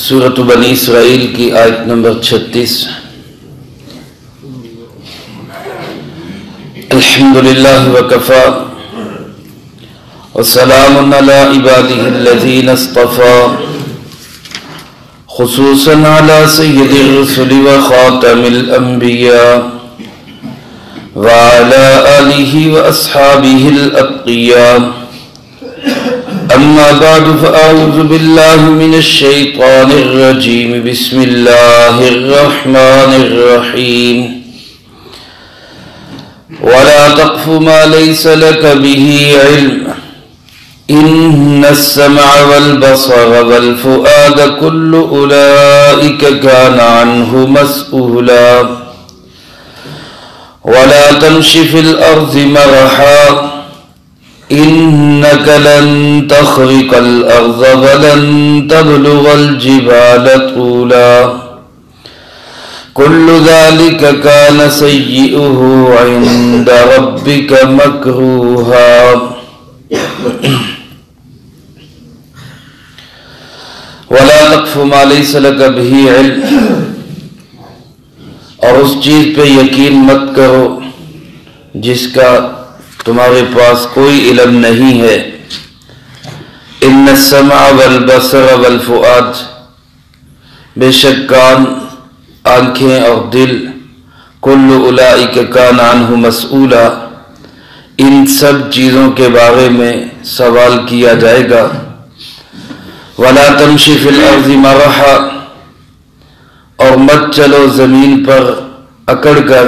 سورۃ بنی اسرائیل کی آیت نمبر 36۔ الحمدللہ وکفی وسلام علی عبادہ الذین اصطفی خصوصا علی سید الرسل وخاتم الانبیاء وعلی آلہ واصحابہ الاتقیاء اما بعد فاعوذ باللہ من الشیطان الرجیم بسم اللہ الرحمن الرحیم ولا تقف ما ليس لك به علم ان السمع والبصر والفؤاد كل اولئك كان عنه مسؤولا ولا تمش في الارض مرحا إنك لن تخرق الأرض ولن تبلغ الجبال طولا كل ذلك كان سيئه عند ربك مكروها ولا تقف ما ليس لك به علم، اور اس چیز پہ یقین مت کرو جس کا تمہارے پاس کوئی علم نہیں ہے۔ ان السمع والبصر والفؤاد، بے شک کان، آنکھیں اور دل، کل اولئک کان عنہ مسئولا، ان سب چیزوں کے بارے میں سوال کیا جائے گا۔ ولا تمشی فی الارض مرحا، اور مت چلو زمین پر اکڑ کر۔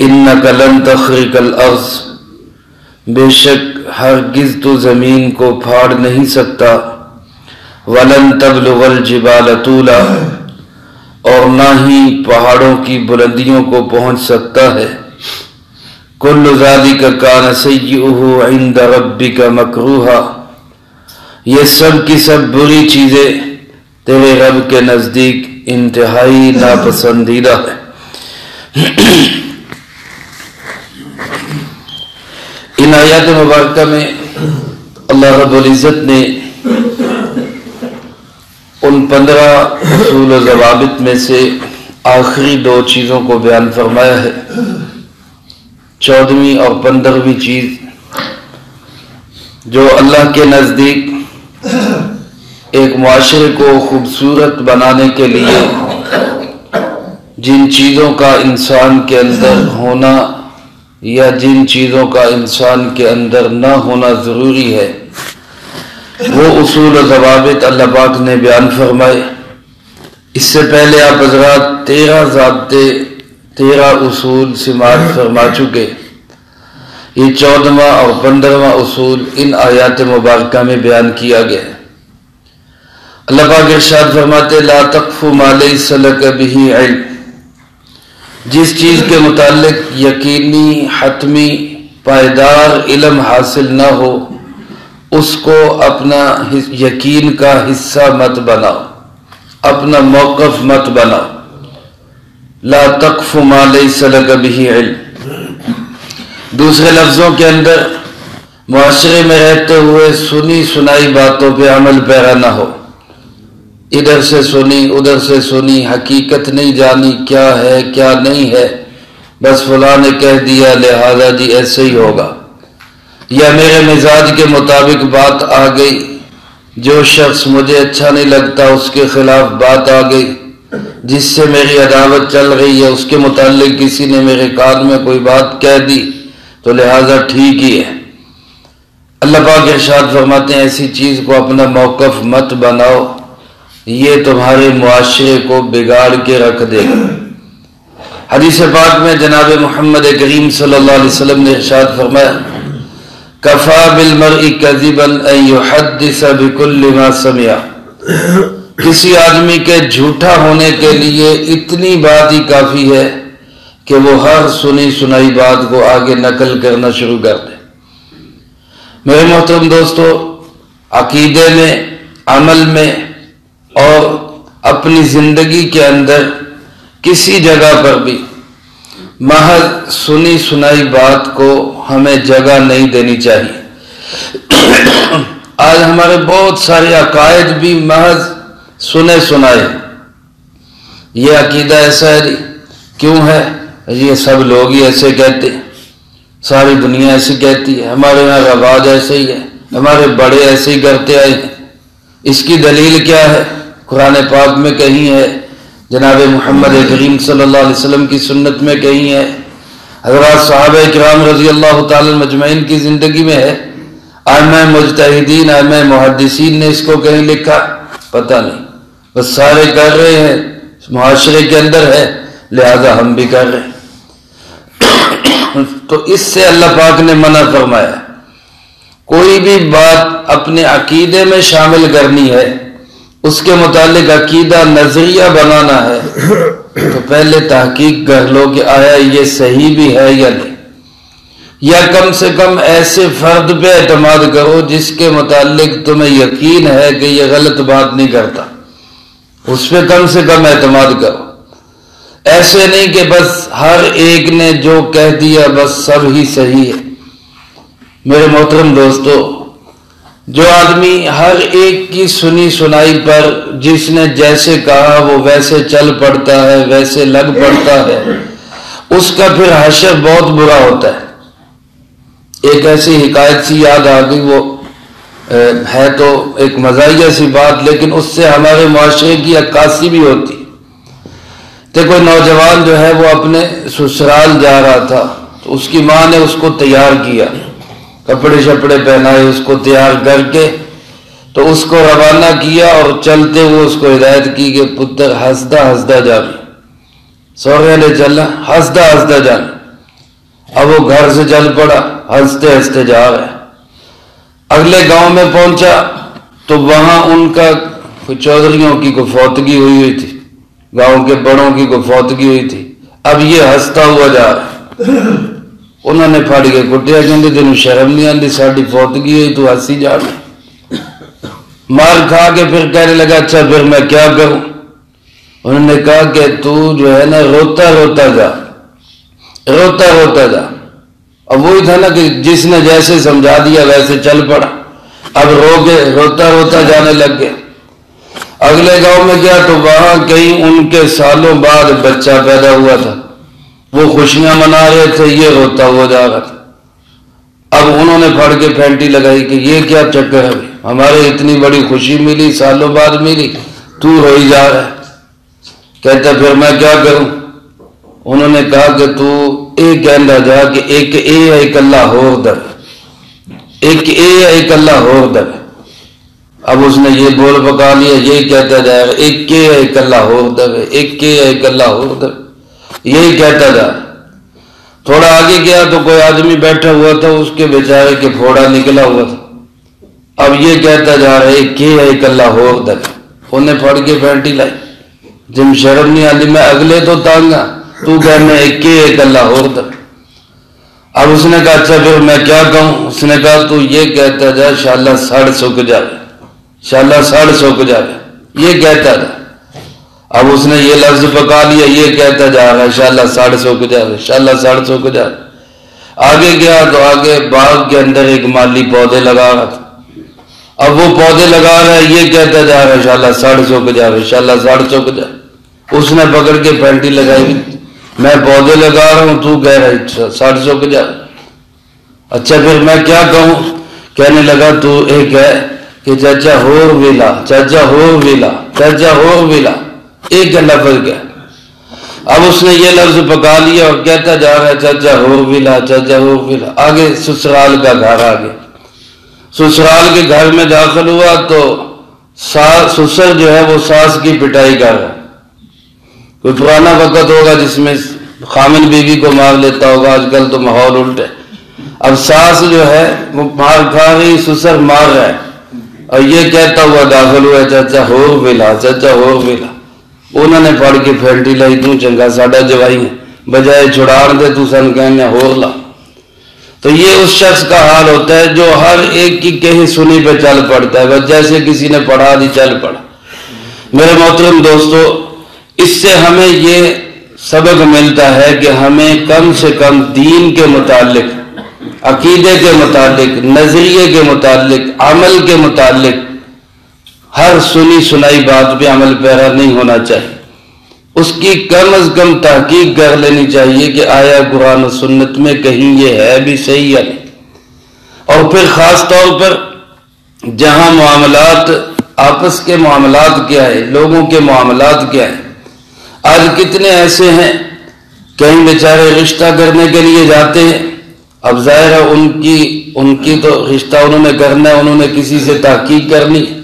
انک لن تخرق الارض، بے شک ہرگز تو زمین کو پھاڑ نہیں سکتا۔ ولن تبلغ الجبال طولا، اور نہ ہی پہاڑوں کی بلندیوں کو پہنچ سکتا ہے۔ کل ذالک کان سیئہ عند ربک مکروہا، یہ سب کی سب بری چیزیں تیرے رب کے نزدیک انتہائی ناپسندیدہ ہے۔ ان آیات مبارکہ میں اللہ رب العزت نے ان 15 اصول و ضوابط میں سے آخری 2 چیزوں کو بیان فرمایا ہے۔ 14ویں اور 15ویں چیز جو اللہ کے نزدیک ایک معاشرے کو خوبصورت بنانے کے لیے جن چیزوں کا انسان کے اندر ہونا یا جن چیزوں کا انسان کے اندر نہ ہونا ضروری ہے، وہ اصول و ضوابط اللہ پاک نے بیان فرمائے۔ اس سے پہلے آپ حضرات 13 ضابطے 13 اصول سماعت فرما چکے۔ یہ 14واں اور 15واں اصول ان آیات مبارکہ میں بیان کیا گیا ہے۔ اللہ پاک ارشاد فرماتے لا تقف ما لیس لک بہ علم، جس چیز کے متعلق یقینی حتمی پائیدار علم حاصل نہ ہو اس کو اپنا یقین کا حصہ مت بناؤ، اپنا موقف مت بناؤ۔ لا تقف ما لیس لک بہ علم، دوسرے لفظوں کے اندر معاشرے میں رہتے ہوئے سنی سنائی باتوں پہ عمل پیرا نہ ہو۔ ادھر سے سنی ادھر سے سنی، حقیقت نہیں جانی کیا ہے کیا نہیں ہے، بس فلاں نے کہہ دیا لہذا جی ایسے ہی ہوگا، یا میرے مزاج کے مطابق بات آ گئی، جو شخص مجھے اچھا نہیں لگتا اس کے خلاف بات آ گئی، جس سے میری عداوت چل رہی ہے اس کے متعلق کسی نے میرے کان میں کوئی بات کہہ دی تو لہذا ٹھیک ہی ہے۔ اللہ پاک ارشاد فرماتے ہیں ایسی چیز کو اپنا موقف مت بناؤ، یہ تمہارے معاشرے کو بگاڑ کے رکھ دے گا۔ حدیث پاک میں جناب محمد کریم صلی اللہ علیہ وسلم نے ارشاد فرمایا کفا بالمرء کذبا ان یحدث بکل ما سمع، کسی آدمی کے جھوٹا ہونے کے لیے اتنی بات ہی کافی ہے کہ وہ ہر سنی سنائی بات کو آگے نقل کرنا شروع کر دے۔ میرے محترم دوستو، عقیدے میں، عمل میں اور اپنی زندگی کے اندر کسی جگہ پر بھی محض سنی سنائی بات کو ہمیں جگہ نہیں دینی چاہیے۔ آج ہمارے بہت سارے عقائد بھی محض سنے سنائے یہ عقیدہ ایسا ہے، کیوں ہے؟ یہ سب لوگ ہی ایسے کہتے ہیں، ساری دنیا ایسی کہتی ہے، ہمارے یہاں رواج ایسے ہی ہے، ہمارے بڑے ایسے ہی کرتے آئے ہیں۔ اس کی دلیل کیا ہے؟ قرآن پاک میں کہیں ہے، جناب محمد کریم صلی اللہ علیہ وسلم کی سنت میں کہیں ہے، حضرات صحابہ کرام رضی اللہ تعالی مجمعین کی زندگی میں ہے، ائمہ مجتہدین ائمہ محدثین نے اس کو کہیں لکھا؟ پتہ نہیں، بس سارے کر رہے ہیں، معاشرے کے اندر ہے، لہذا ہم بھی کر رہے ہیں۔ تو اس سے اللہ پاک نے منع فرمایا، کوئی بھی بات اپنے عقیدے میں شامل کرنی ہے، اس کے متعلق عقیدہ نظریہ بنانا ہے، تو پہلے تحقیق کر لو کہ آیا یہ صحیح بھی ہے یا نہیں، یا کم سے کم ایسے فرد پہ اعتماد کرو جس کے متعلق تمہیں یقین ہے کہ یہ غلط بات نہیں کرتا، اس پہ کم سے کم اعتماد کرو۔ ایسے نہیں کہ بس ہر ایک نے جو کہہ دیا بس سب ہی صحیح ہے۔ میرے محترم دوستو، جو آدمی ہر ایک کی سنی سنائی پر جس نے جیسے کہا وہ ویسے چل پڑتا ہے، ویسے لگ پڑتا ہے، اس کا پھر حشر بہت برا ہوتا ہے۔ ایک ایسی حکایت سی یاد آ گئی، وہ ہے تو ایک مزاحیہ سی بات، لیکن اس سے ہمارے معاشرے کی عکاسی بھی ہوتی۔ تو کوئی نوجوان جو ہے وہ اپنے سسرال جا رہا تھا، تو اس کی ماں نے اس کو تیار کیا، کپڑے شپڑے پہنائے، اس کو تیار کر کے تو اس کو روانہ کیا، اور چلتے ہوئے اس کو ہدایت کی کہ پتر ہنسدا ہنسدا جانا، سوہرے نے چلنا ہنسدا ہنسدا جانا۔ اب وہ گھر سے چل پڑا، ہنستے ہنستے جا رہا ہے۔ اگلے گاؤں میں پہنچا تو وہاں ان کا چودھریوں کی کوئی فوتگی ہوئی تھی، گاؤں کے بڑوں کی کوئی فوتگی ہوئی تھی۔ اب یہ ہنستا ہوا جا رہا ہے، انہوں نے پھاڑ کے کٹیا، کہتے تینوں شرم نہیں آتی، ساڈی فوتگی ہوئی تو ہنسی جا رہا۔ مار کھا کے پھر کہنے لگا اچھا پھر میں کیا کروں؟ انہوں نے کہا کہ تو جو ہے نا روتا روتا جا، روتا روتا جا۔ اب وہی تھا نا کہ جس نے جیسے سمجھا دیا ویسے چل پڑا، اب رو کے روتا روتا جانے لگ گیا۔ اگلے گاؤں میں گیا تو وہاں کہیں ان کے سالوں بعد بچہ پیدا ہوا تھا، وہ خوشیاں منا رہے تھے، یہ روتا ہوا جا رہا تھا۔ اب انہوں نے پھڑ کے پھینٹی لگائی کہ یہ کیا چکر ہے، ہمارے اتنی بڑی خوشی ملی، سالوں بعد ملی، تو روئی جا رہا ہے۔ کہتا پھر میں کیا کروں؟ انہوں نے کہا کہ تو ایک کہندا جا کہ ایک اے ایک اللہ ہور در، ایک اے ایک اللہ ہور در۔ اب اس نے یہ بول پکا لیا، یہ کہتا جائے گا ایک کے ایک اللہ ہور در، ایک کے ایک اللہ ہور در، یہی کہتا جا۔ تھوڑا آگے گیا تو کوئی آدمی بیٹھا ہوا تھا، اس کے بیچارے کے پھوڑا نکلا ہوا تھا، اب یہ کہتا جا رہا ہے ایک کے ایک اللہ ہور در۔ انہیں پھڑ کے پینٹی لائی، جم شرم نہیں آتی، میں اگلے تو تانگا، تو کہنا ایک کے ایک اللہ ہور در۔ اب اس نے کہا اچھا پھر میں کیا کہوں؟ اس نے کہا تو یہ کہتا جا انشاءاللہ سڑ سک جائے، انشاءاللہ سڑ سک جائے، یہ کہتا تھا۔ اب اس نے یہ لفظ پکا لیا، یہ کہتا جا رہا ہے انشاءاللہ سڑ سک جائے، انشاءاللہ سڑ سک جائے۔ آگے گیا تو آگے باغ کے اندر ایک مالی پودے لگا رہا تھا، اب وہ پودے لگا رہا ہے، یہ کہتا جا رہا ہے انشاءاللہ سڑ سک جائے، انشاءاللہ سڑ سک جائے۔ اس نے پکڑ کے پینٹی لگائی، میں پودے لگا رہا ہوں، تو کہہ رہا ہے سڑ سک جائے۔ اچھا پھر میں کیا کہوں؟ کہنے لگا تو ایک ہے کہ چاچا ہور ویلا، چاچا ہور ویلا، چاچا ہور ویلا، ایک لفظ کیا۔ اب اس نے یہ لفظ پکا لیا اور کہتا جا رہا ہے چاچا ہور ویلا، چاچا ہور ویلا۔ آگے سسرال کا گھر آ گیا، سسرال کے گھر میں داخل ہوا تو سسر جو ہے وہ ساس کی پٹائی کر رہا ہے۔ کوئی پرانا وقت ہوگا جس میں خامن بیوی کو مار لیتا ہوگا، آج کل تو ماحول الٹا ہے۔ اب ساس جو ہے وہ مار کھا رہی، سسر مار رہا ہے، اور یہ کہتا ہوا داخل ہوا چاچا ہور ویلا، چاچا ہور ویلا۔ انہوں نے پڑھ کے پھینٹی لائی، تو چنگا ساڈا جوائی ہے، بجائے چھڑاڑ دے تو سن کہنے ہور لا۔ تو یہ اس شخص کا حال ہوتا ہے جو ہر ایک کی کہیں سنی پہ چل پڑتا ہے، بس جیسے کسی نے پڑھا دی چل پڑا۔ میرے محترم دوستو، اس سے ہمیں یہ سبق ملتا ہے کہ ہمیں کم سے کم دین کے متعلق، عقیدے کے متعلق، نظریے کے متعلق، عمل کے متعلق ہر سنی سنائی بات پہ عمل پیرا نہیں ہونا چاہیے، اس کی کم از کم تحقیق کر لینی چاہیے کہ آیا قرآن و سنت میں کہیں یہ ہے بھی صحیح یا نہیں۔ اور پھر خاص طور پر جہاں معاملات، آپس کے معاملات کیا ہے، لوگوں کے معاملات کیا ہیں۔ آج کتنے ایسے ہیں کہیں بیچارے رشتہ کرنے کے لیے جاتے ہیں، اب ظاہر ہے ان کی تو رشتہ انہوں نے کرنا ہے، انہوں نے کسی سے تحقیق کرنی ہے۔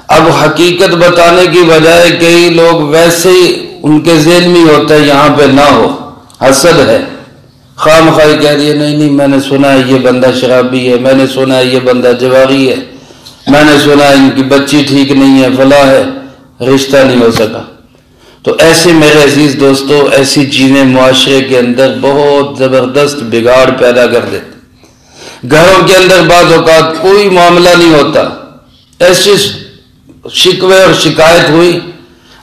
اب حقیقت بتانے کی بجائے کئی لوگ ویسے ہی ان کے ذہن میں ہوتا ہے یہاں پہ نہ ہو، حسد ہے، خام خواہ کہہ رہی ہے نہیں میں نے سنا ہے یہ بندہ شرابی ہے، میں نے سنا ہے یہ بندہ جواری ہے، میں نے سنا ہے ان کی بچی ٹھیک نہیں ہے، فلاں ہے، رشتہ نہیں ہو سکا۔ تو ایسے میرے عزیز دوستو، ایسی چیزیں معاشرے کے اندر بہت زبردست بگاڑ پیدا کر دیتے۔ گھروں کے اندر بعض اوقات کوئی معاملہ نہیں ہوتا، ایسے شکوے اور شکایت ہوئی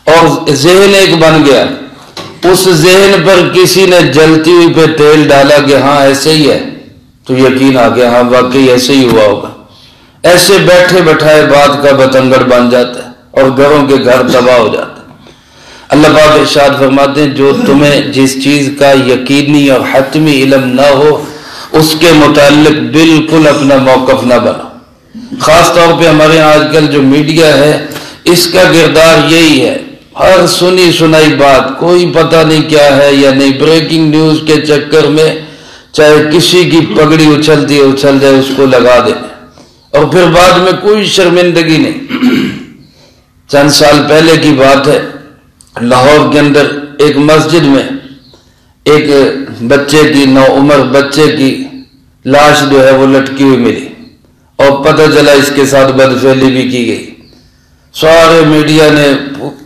اور ذہن ایک بن گیا، اس ذہن پر کسی نے جلتی ہوئی پہ تیل ڈالا کہ ہاں ایسے ہی ہے، تو یقین آ گیا ہاں واقعی ایسے ہی ہوا ہوگا۔ ایسے بیٹھے بٹھائے بات کا بتنگڑ بن جاتا ہے اور گھروں کے گھر تباہ ہو جاتے ہیں۔ اللہ پاک ارشاد فرماتے ہیں جو تمہیں جس چیز کا یقینی اور حتمی علم نہ ہو اس کے متعلق بالکل اپنا موقف نہ بناؤ۔ خاص طور پہ ہمارے یہاں آج کل جو میڈیا ہے اس کا کردار یہی ہے، ہر سنی سنائی بات کوئی پتہ نہیں کیا ہے یا نہیں، بریکنگ نیوز کے چکر میں چاہے کسی کی پگڑی اچھلتی ہے اچھل جائے اس کو لگا دیں، اور پھر بعد میں کوئی شرمندگی نہیں۔ چند سال پہلے کی بات ہے، لاہور کے اندر ایک مسجد میں ایک بچے کی، نوعمر بچے کی لاش جو ہے وہ لٹکی ہوئی ملی اور پتہ چلا اس کے ساتھ بدفعلی بھی کی گئی۔ سارے میڈیا نے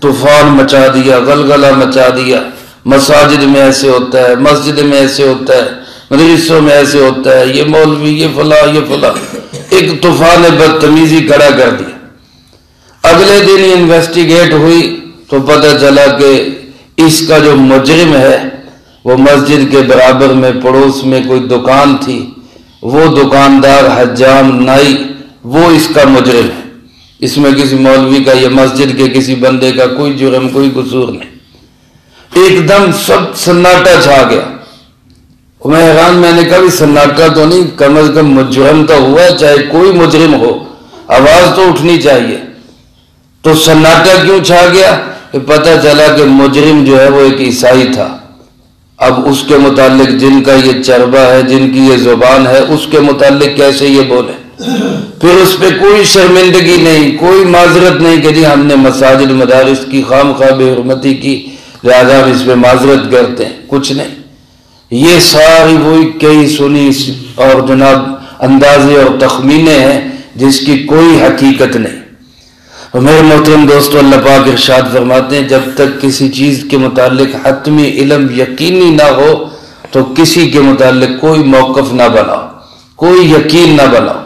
طوفان مچا دیا، غلغلہ مچا دیا، مساجد میں ایسے ہوتا ہے، مسجد میں ایسے ہوتا ہے، مدرسوں میں ایسے ہوتا ہے، یہ مولوی یہ فلاں یہ فلاں، ایک طوفان بدتمیزی کھڑا کر دیا۔ اگلے دن انویسٹیگیٹ ہوئی تو پتہ چلا کہ اس کا جو مجرم ہے وہ مسجد کے برابر میں پڑوس میں کوئی دکان تھی، وہ دکاندار حجام نائی وہ اس کا مجرم ہے، اس میں کسی مولوی کا یا مسجد کے کسی بندے کا کوئی جرم کوئی قصور نہیں۔ ایک دم سب سناٹا چھا گیا۔ میں حیران، میں نے کہا بھی سناٹا تو نہیں، کم از کم مجرم تو ہوا، چاہے کوئی مجرم ہو آواز تو اٹھنی چاہیے، تو سناٹا کیوں چھا گیا؟ کہ پتہ چلا کہ مجرم جو ہے وہ ایک عیسائی تھا۔ اب اس کے متعلق جن کا یہ چربہ ہے، جن کی یہ زبان ہے، اس کے متعلق کیسے یہ بولے؟ پھر اس پہ کوئی شرمندگی نہیں، کوئی معذرت نہیں کہ جی ہم نے مساجد مدارس کی خام خواہ بے حرمتی کی لہذا ہم اس پہ معذرت کرتے ہیں، کچھ نہیں۔ یہ ساری وہی کئی سنی اور جناب اندازے اور تخمینے ہیں جس کی کوئی حقیقت نہیں۔ اور میرے محترم دوستو، اللہ پاک ارشاد فرماتے ہیں جب تک کسی چیز کے متعلق حتمی علم یقینی نہ ہو تو کسی کے متعلق کوئی موقف نہ بناؤ، کوئی یقین نہ بناؤ،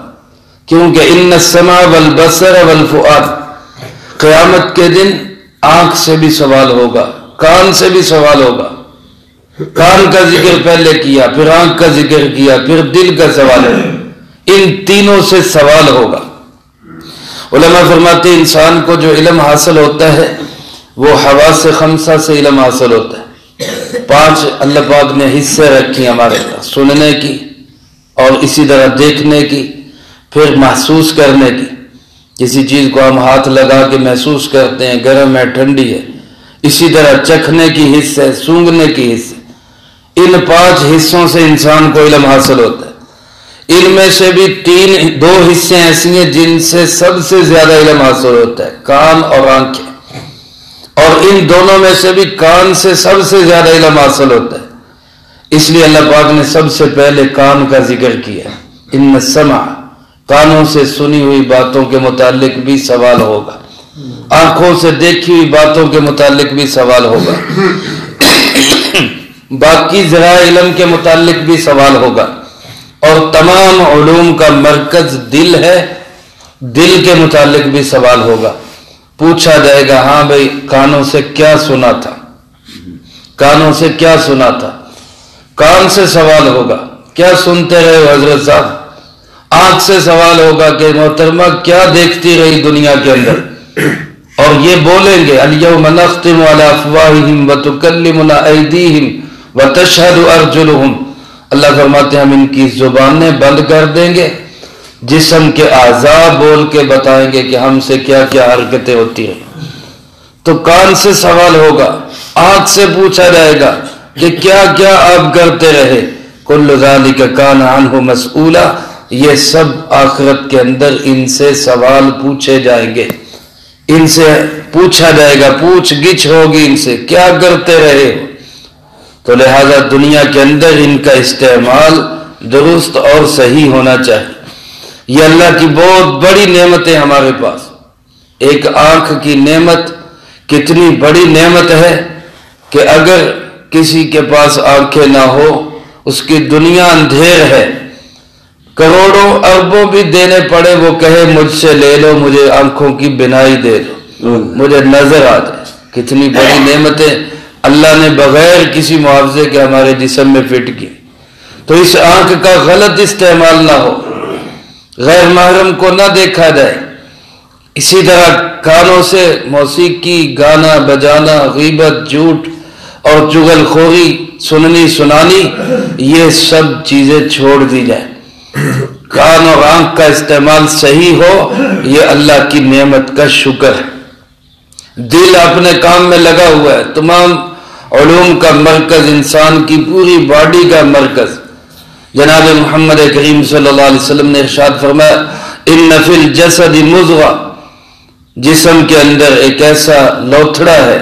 کیونکہ ان السمع والبصر والفؤاد، قیامت کے دن آنکھ سے بھی سوال ہوگا، کان سے بھی سوال ہوگا۔ کان کا ذکر پہلے کیا، پھر آنکھ کا ذکر کیا، پھر دل کا سوال ہے، ان تینوں سے سوال ہوگا۔ علماء فرماتے ہیں انسان کو جو علم حاصل ہوتا ہے وہ حواس خمسہ سے علم حاصل ہوتا ہے۔ 5 اللہ پاک نے حصے رکھی ہمارے پاس، سننے کی اور اسی طرح دیکھنے کی، پھر محسوس کرنے کی، کسی چیز کو ہم ہاتھ لگا کے محسوس کرتے ہیں گرم ہے ٹھنڈی ہے، اسی طرح چکھنے کی حص ہے، سونگھنے کی حص ہے۔ ان 5 حصوں سے انسان کو علم حاصل ہوتا ہے۔ ان میں سے بھی 2 حصے ایسی ہیں جن سے سب سے زیادہ علم حاصل ہوتا ہے، کان اور آنکھیں، اور ان دونوں میں سے بھی کان سے سب سے زیادہ علم حاصل ہوتا ہے۔ اس لیے اللہ پاک نے سب سے پہلے کان کا ذکر کیا، ان السمع، کانوں سے سنی ہوئی باتوں کے متعلق بھی سوال ہوگا، آنکھوں سے دیکھی ہوئی باتوں کے متعلق بھی سوال ہوگا، باقی ذرائع علم کے متعلق بھی سوال ہوگا، اور تمام علوم کا مرکز دل ہے، دل کے متعلق بھی سوال ہوگا۔ پوچھا جائے گا ہاں بھائی کانوں سے کیا سنا تھا، کانوں سے کیا سنا تھا، کان سے سوال ہوگا، کیا سنتے رہے ہو حضرت صاحب؟ آنکھ سے سوال ہوگا کہ محترمہ کیا دیکھتی رہی دنیا کے اندر، اور یہ بولیں گے الیوم نختم علی افواہہم وتکلمنا ایدیہم وتشہد ارجلہم، اللہ فرماتے ہیں ہم ان کی زبانیں بند کر دیں گے، جسم کے اعضاء بول کے بتائیں گے کہ ہم سے کیا کیا حرکتیں ہوتی ہیں۔ تو کان سے سوال ہوگا، آنکھ سے پوچھا جائے گا کہ کیا کیا آپ کرتے رہے، کل ذالک کان عنہ مسئولا، یہ سب آخرت کے اندر ان سے سوال پوچھے جائیں گے، ان سے پوچھا جائے گا، پوچھ گچھ ہوگی ان سے کیا کرتے رہے ہو۔ تو لہذا دنیا کے اندر ان کا استعمال درست اور صحیح ہونا چاہیے۔ یہ اللہ کی بہت بڑی نعمتیں ہمارے پاس، ایک آنکھ کی نعمت کتنی بڑی نعمت ہے کہ اگر کسی کے پاس آنکھیں نہ ہو اس کی دنیا اندھیر ہے، کروڑوں اربوں بھی دینے پڑے وہ کہے مجھ سے لے لو، مجھے آنکھوں کی بینائی دے دو، مجھے نظر آ جائے۔ کتنی بڑی نعمتیں اللہ نے بغیر کسی معاوضے کے ہمارے جسم میں فٹ کی۔ تو اس آنکھ کا غلط استعمال نہ ہو، غیر محرم کو نہ دیکھا جائے۔ اسی طرح کانوں سے موسیقی، گانا بجانا، غیبت، جھوٹ اور چغل خوری، سننی سنانی، یہ سب چیزیں چھوڑ دی جائیں۔ کان اور آنکھ کا استعمال صحیح ہو، یہ اللہ کی نعمت کا شکر ہے۔ دل اپنے کام میں لگا ہوا ہے، تمام علوم کا مرکز، انسان کی پوری باڈی کا مرکز۔ جناب محمد کریم صلی اللہ علیہ وسلم نے ارشاد فرمایا ان فی الجسد مضغہ، جسم کے اندر ایک ایسا لوتھڑا ہے،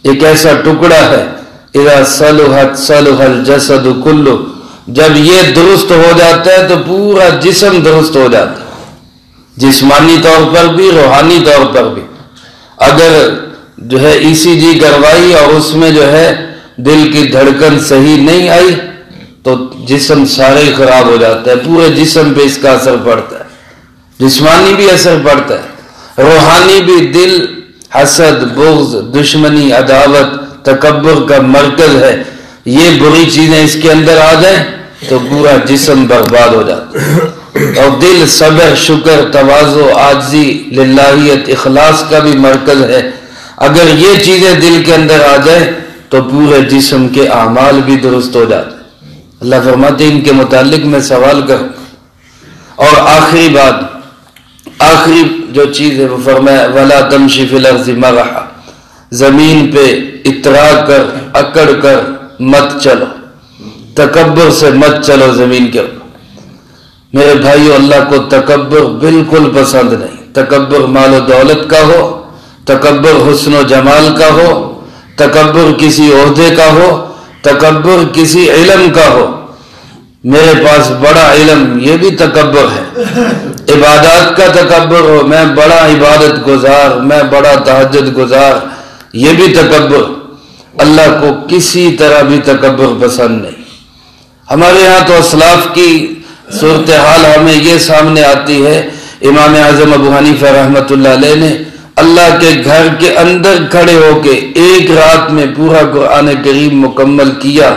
ایک ایسا ٹکڑا ہے، اذا صلحت صلح الجسد کلہ، جب یہ درست ہو جاتا ہے تو پورا جسم درست ہو جاتا ہے، جسمانی طور پر بھی روحانی طور پر بھی۔ اگر جو ہے ای سی جی کروائی اور اس میں جو ہے دل کی دھڑکن صحیح نہیں آئی تو جسم سارے خراب ہو جاتا ہے، پورے جسم پہ اس کا اثر پڑتا ہے، جسمانی بھی اثر پڑتا ہے، روحانی بھی۔ دل حسد، بغض، دشمنی، عداوت، تکبر کا مرکز ہے، یہ بری چیزیں اس کے اندر آ جائیں تو پورا جسم برباد ہو جاتا ہے۔ اور دل صبر، شکر، تواضع، عاجزی، للہیت، اخلاص کا بھی مرکز ہے۔ اگر یہ چیزیں دل کے اندر آ جائیں تو پورے جسم کے اعمال بھی درست ہو جاتے ہیں۔ اللہ فرماتے ہیں ان کے متعلق میں سوال کروں۔ اور آخری بات، آخری جو چیز ہے وہ فرمایا وَلَا تَمْشِ فِي الْأَرْضِ مَرَحًا، زمین پہ اترا کر اکڑ کر مت چلو، تکبر سے مت چلو زمین کے اوپر۔ میرے بھائیو، اللہ کو تکبر بالکل پسند نہیں۔ تکبر مال و دولت کا ہو، تکبر حسن و جمال کا ہو، تکبر کسی عہدے کا ہو، تکبر کسی علم کا ہو۔ میرے پاس بڑا علم، یہ بھی تکبر ہے۔ عبادات کا تکبر ہو، میں بڑا عبادت گزار، میں بڑا تہجد گزار، یہ بھی تکبر۔ اللہ کو کسی طرح بھی تکبر پسند نہیں۔ ہمارے ہاں تو اسلاف کی صورتحال ہمیں یہ سامنے آتی ہے، امام اعظم ابو حنیفہ رحمۃ اللہ علیہ نے اللہ کے گھر کے اندر کھڑے ہو کے ایک رات میں پورا قرآن کریم مکمل کیا،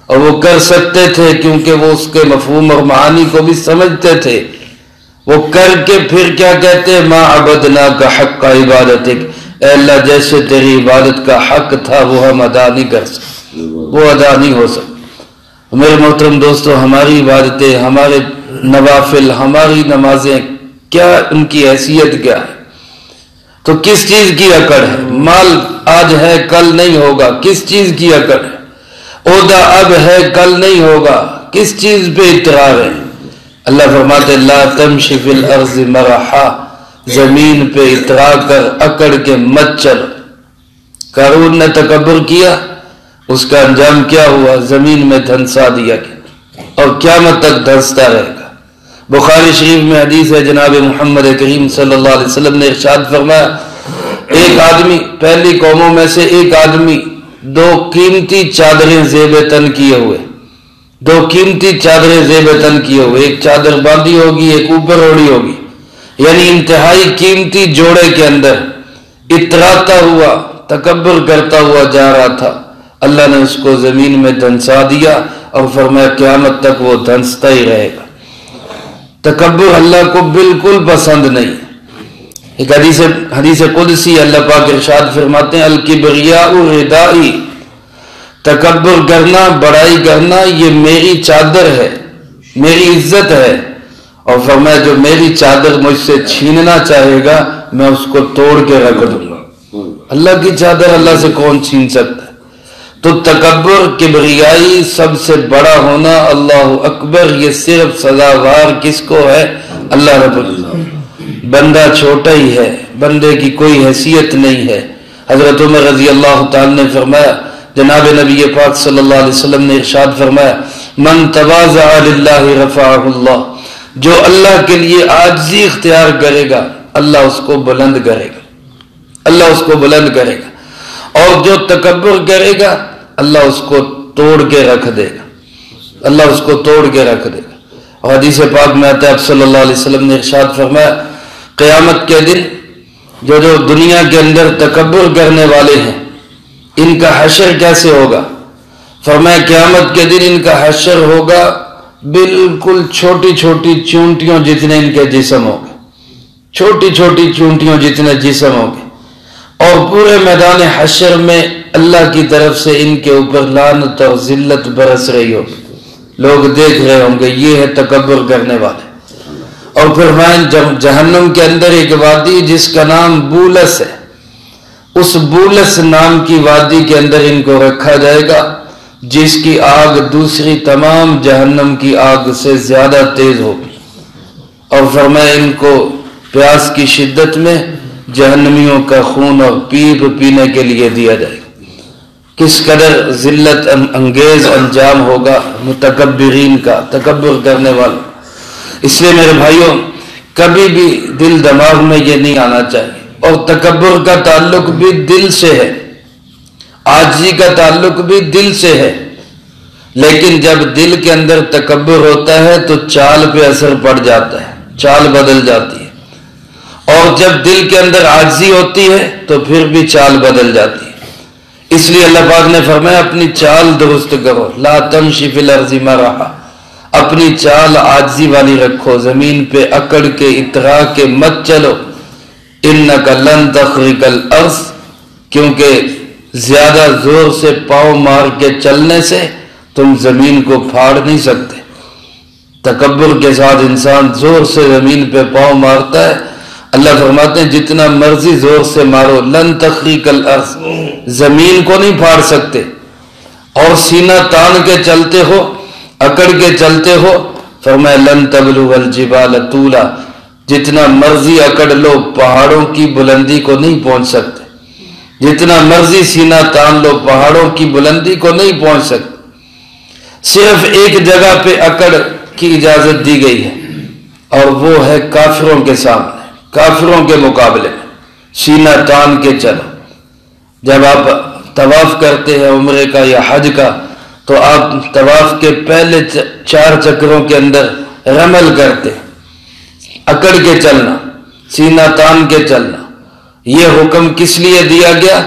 اور وہ کر سکتے تھے کیونکہ وہ اس کے مفہوم اور معانی کو بھی سمجھتے تھے۔ وہ کر کے پھر کیا کہتے ہیں ما عبدناک حق عبادتک، اے اللہ جیسے تیری عبادت کا حق تھا وہ ہم ادا نہیں کر سکتے، وہ ادا نہیں ہو سکتے۔ میرے محترم دوستو، ہماری عبادتیں، ہمارے نوافل، ہماری نمازیں، کیا ان کی حیثیت کیا ہے؟ تو کس چیز کی اکڑ ہے؟ مال آج ہے کل نہیں ہوگا، کس چیز کی اکڑ ہے؟ عہدہ اب ہے کل نہیں ہوگا، کس چیز پہ اطراء ہے؟ اللہ فرماتے لا تمشی فی الارض مرحا، زمین پہ اطراء کر اکڑ کے مت چلو۔ قارون نے تکبر کیا، اس کا انجام کیا ہوا؟ زمین میں دھنسا دیا گیا اور قیامت تک دھنستا رہے گا۔ بخاری شریف میں حدیث ہے، جناب محمد کریم صلی اللہ علیہ وسلم نے ارشاد فرمایا ایک آدمی، پہلی قوموں میں سے ایک آدمی دو قیمتی چادریں زیب تن کیے ہوئے، دو قیمتی چادریں زیب تن کیے ہوئے، ایک چادر باندھی ہوگی ایک اوپر اوڑی ہوگی، یعنی انتہائی قیمتی جوڑے کے اندر اتراتا ہوا، تکبر کرتا ہوا جا رہا تھا۔ اللہ نے اس کو زمین میں دھنسا دیا اور فرمایا قیامت تک وہ دھنستا ہی رہے گا۔ تکبر اللہ کو بالکل پسند نہیں۔ ایک حدیث قدسی اللہ پاک ارشاد فرماتے ہیں الکبریاء ردائی، تکبر کرنا، بڑائی کرنا یہ میری چادر ہے، میری عزت ہے، اور فرمایا جو میری چادر مجھ سے چھیننا چاہے گا میں اس کو توڑ کے رکھ دوں گا۔ اللہ کی چادر اللہ سے کون چھین سکتا ہے؟ تو تکبر، کبریائی، سب سے بڑا ہونا، اللہ اکبر، یہ صرف سزاوار کس کو ہے؟ اللہ رب العزت۔ بندہ چھوٹا ہی ہے، بندے کی کوئی حیثیت نہیں ہے۔ حضرت عمر رضی اللہ تعالی نے فرمایا، جناب نبی پاک صلی اللہ علیہ وسلم نے ارشاد فرمایا من تواضع للہ رفعہ اللہ، جو اللہ کے لیے عاجزی اختیار کرے گا اللہ اس کو بلند کرے گا، اللہ اس کو بلند کرے گا، اور جو تکبر کرے گا اللہ اس کو توڑ کے رکھ دے گا، اللہ اس کو توڑ کے رکھ دے گا۔ اور حدیث پاک میں آتا ہے آپ صلی اللہ علیہ وسلم نے ارشاد فرمایا قیامت کے دن جو دنیا کے اندر تکبر کرنے والے ہیں ان کا حشر کیسے ہوگا؟ فرمایا قیامت کے دن ان کا حشر ہوگا بالکل چھوٹی چھوٹی چونٹیوں جتنے ان کے جسم ہوں گے، چھوٹی چھوٹی چونٹیوں جتنے جسم ہوں گے، اور پورے میدان حشر میں اللہ کی طرف سے ان کے اوپر لعنت اور ذلت برس رہی ہوگی، لوگ دیکھ رہے ہوں گے یہ ہے تکبر کرنے والے۔ اور پھر جہنم کے اندر ایک وادی جس کا نام بولس ہے، اس بولس نام کی وادی کے اندر ان کو رکھا جائے گا جس کی آگ دوسری تمام جہنم کی آگ سے زیادہ تیز ہوگی، اور فرمایا ان کو پیاس کی شدت میں جہنمیوں کا خون اور پیپ پینے کے لیے دیا جائے گا۔ کس قدر ذلت انگیز انجام ہوگا متکبرین کا، تکبر کرنے والوں۔ اس لیے میرے بھائیوں کبھی بھی دل دماغ میں یہ نہیں آنا چاہیے، اور تکبر کا تعلق بھی دل سے ہے، عاجزی کا تعلق بھی دل سے ہے، لیکن جب دل کے اندر تکبر ہوتا ہے تو چال پہ اثر پڑ جاتا ہے، چال بدل جاتی ہے، اور جب دل کے اندر عاجزی ہوتی ہے تو پھر بھی چال بدل جاتی ہے۔ اس لیے اللہ پاک نے فرمایا اپنی چال درست کرو، لا تمشی فی الارض مرحا، اپنی چال عاجزی والی رکھو، زمین پہ اکڑ کے اترا کے مت چلو، انک لن تخرق الارض، کیونکہ زیادہ زور سے پاؤں مار کے چلنے سے تم زمین کو پھاڑ نہیں سکتے۔ تکبر کے ساتھ انسان زور سے زمین پہ پاؤں مارتا ہے، اللہ فرماتے ہیں جتنا مرضی زور سے مارو لن تخرق الارض، زمین کو نہیں پھاڑ سکتے، اور سینہ تان کے چلتے ہو، اکڑ کے چلتے ہو، فرمایا لن تبلغ الجبال طولا، جتنا مرضی اکڑ لو پہاڑوں کی بلندی کو نہیں پہنچ سکتے، جتنا مرضی سینہ تان لو پہاڑوں کی بلندی کو نہیں پہنچ سکتے۔ صرف ایک جگہ پہ اکڑ کی اجازت دی گئی ہے، اور وہ ہے کافروں کے سامنے، کافروں کے مقابلے میں سینہ تان کے چلو۔ جب آپ طواف کرتے ہیں عمرے کا یا حج کا تو آپ طواف کے پہلے 4 چکروں کے اندر رمل کرتے، اکڑ کے چلنا، سینہ تان کے چلنا۔ یہ حکم کس لیے دیا گیا؟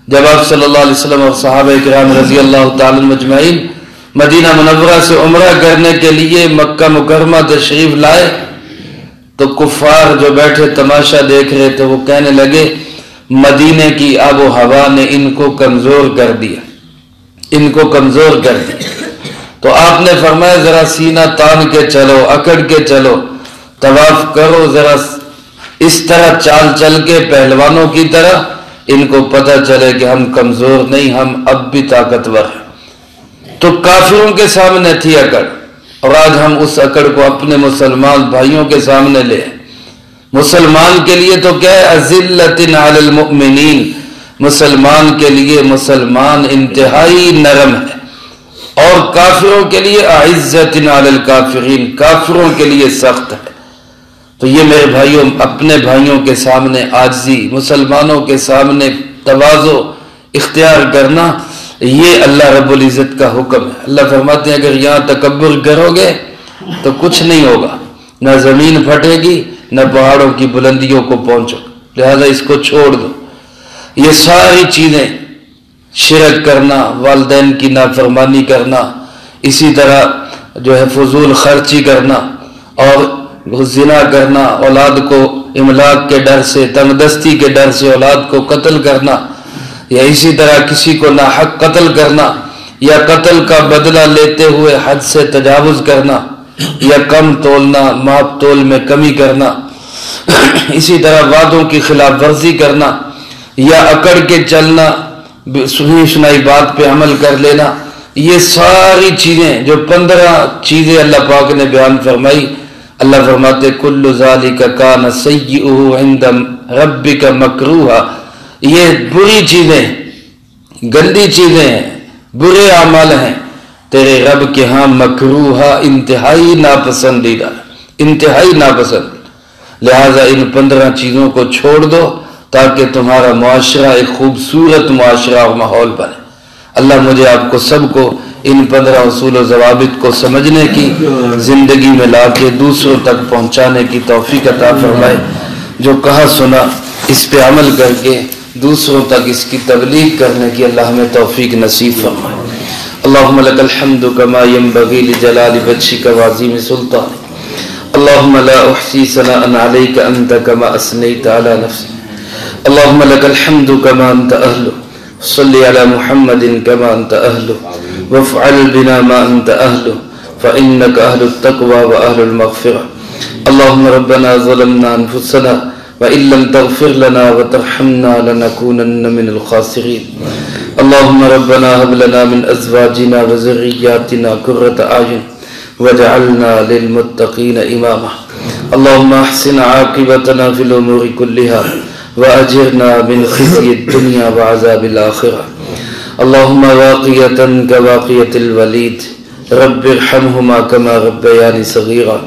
جب آپ صلی اللہ علیہ وسلم اور صحابہ کرام رضی اللہ تعالی مجمعین مدینہ منورہ سے عمرہ کرنے کے لیے مکہ مکرمہ تشریف لائے تو کفار جو بیٹھے تماشا دیکھ رہے تھے وہ کہنے لگے مدینے کی آب و ہوا نے ان کو کمزور کر دیا، ان کو کمزور کر دیا۔ تو آپ نے فرمایا ذرا سینہ تان کے چلو، اکڑ کے چلو، طواف کرو، ذرا اس طرح چال چل کے پہلوانوں کی طرح، ان کو پتہ چلے کہ ہم کمزور نہیں، ہم اب بھی طاقتور ہیں۔ تو کافروں کے سامنے تھی اکڑ، اور آج ہم اس اکڑ کو اپنے مسلمان بھائیوں کے سامنے لے۔ مسلمان کے لیے تو کیا ہے اذلۃ علی المؤمنین، مسلمان کے لیے مسلمان انتہائی نرم ہے، اور کافروں کے لیے اعزۃ علی الکافرین، کافروں کے لیے سخت ہے۔ تو یہ میرے بھائیوں اپنے بھائیوں کے سامنے عاجزی، مسلمانوں کے سامنے تواضع اختیار کرنا، یہ اللہ رب العزت کا حکم ہے۔ اللہ فرماتے ہیں اگر یہاں تکبر کرو گے تو کچھ نہیں ہوگا، نہ زمین پھٹے گی نہ پہاڑوں کی بلندیوں کو پہنچو، لہذا اس کو چھوڑ دو۔ یہ ساری چیزیں، شرک کرنا، والدین کی نافرمانی کرنا، اسی طرح جو ہے فضول خرچی کرنا، اور زنا کرنا، اولاد کو املاک کے ڈر سے، تنگ دستی کے ڈر سے اولاد کو قتل کرنا، یا اسی طرح کسی کو ناحق قتل کرنا، یا قتل کا بدلہ لیتے ہوئے حد سے تجاوز کرنا، یا کم تولنا، ماپ تول میں کمی کرنا، اسی طرح وعدوں کی خلاف ورزی کرنا، یا اکڑ کے چلنا، سنی سنائی بات پہ عمل کر لینا، یہ ساری چیزیں جو 15 چیزیں اللہ پاک نے بیان فرمائی، اللہ فرماتے کل ذالک کان سیئہ عند ربک مکروہا، یہ بری چیزیں، گندی چیزیں ہیں، برے اعمال ہیں، تیرے رب کے ہاں مکروہا، انتہائی ناپسندیدہ، انتہائی ناپسند۔ لہٰذا ان 15 چیزوں کو چھوڑ دو تاکہ تمہارا معاشرہ ایک خوبصورت معاشرہ اور ماحول بنے۔ اللہ مجھے آپ کو سب کو ان 15 اصول و ضوابط کو سمجھنے کی، زندگی میں لا کے دوسروں تک پہنچانے کی توفیق عطا فرمائے۔ جو کہا سنا اس پہ عمل کر کے دوسروں تک اس کی تبلیغ کرنے کی اللہ ہمیں توفیق نصیب فرمائے۔ اللہم لک الحمد کما ینبغی لجلال وجہک وعظیم سلطانک، اللہم لا احصی ثناء علیک انت کما اثنیت علی نفسک، اللہم لک الحمد کما انت اہلہ، صلی علی محمد کما انت اہلہ، وافعل بنا ما انت اہلہ، فإنک اہل التقوی واہل المغفرہ۔ اللہم ربنا ظلمنا انفسنا وإن لم تغفر لنا وترحمنا لنكونن من الخاسرين۔ اللهم ربنا هب لنا من أزواجنا وذرياتنا قرة أعين واجعلنا للمتقين إماما۔ اللهم أحسن عاقبتنا في الأمور كلها وأجرنا من خزي الدنيا وعذاب الآخرة۔ اللهم واقية كواقية الوليد رب ارحمهما كما ربياني صغيرا۔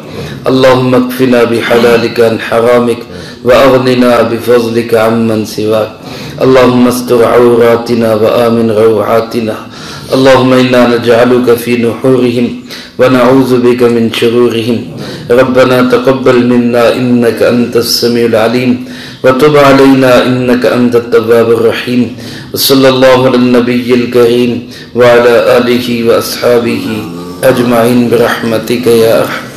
اللهم اكفنا بحلالك عن حرامك وأغننا بفضلك عمن سواك۔ اللهم استر عوراتنا وآمن روعاتنا۔ اللهم إنا نجعلك في نحورهم ونعوذ بك من شرورهم۔ ربنا تقبل منا إنك أنت السميع العليم وتب علينا إنك أنت التواب الرحيم۔ وصلى الله على النبي الكريم وعلى آله وأصحابه أجمعين برحمتك يا أرحم